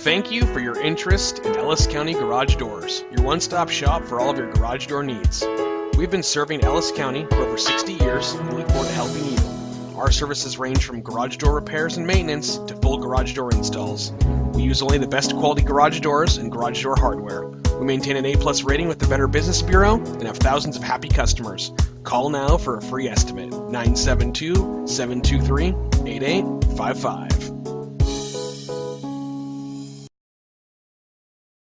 Thank you for your interest in Ellis County Garage Doors, your one-stop shop for all of your garage door needs. We've been serving Ellis County for over 60 years and look forward to helping you. Our services range from garage door repairs and maintenance to full garage door installs. We use only the best quality garage doors and garage door hardware. We maintain an A+ rating with the Better Business Bureau and have thousands of happy customers. Call now for a free estimate. 972-723-8855.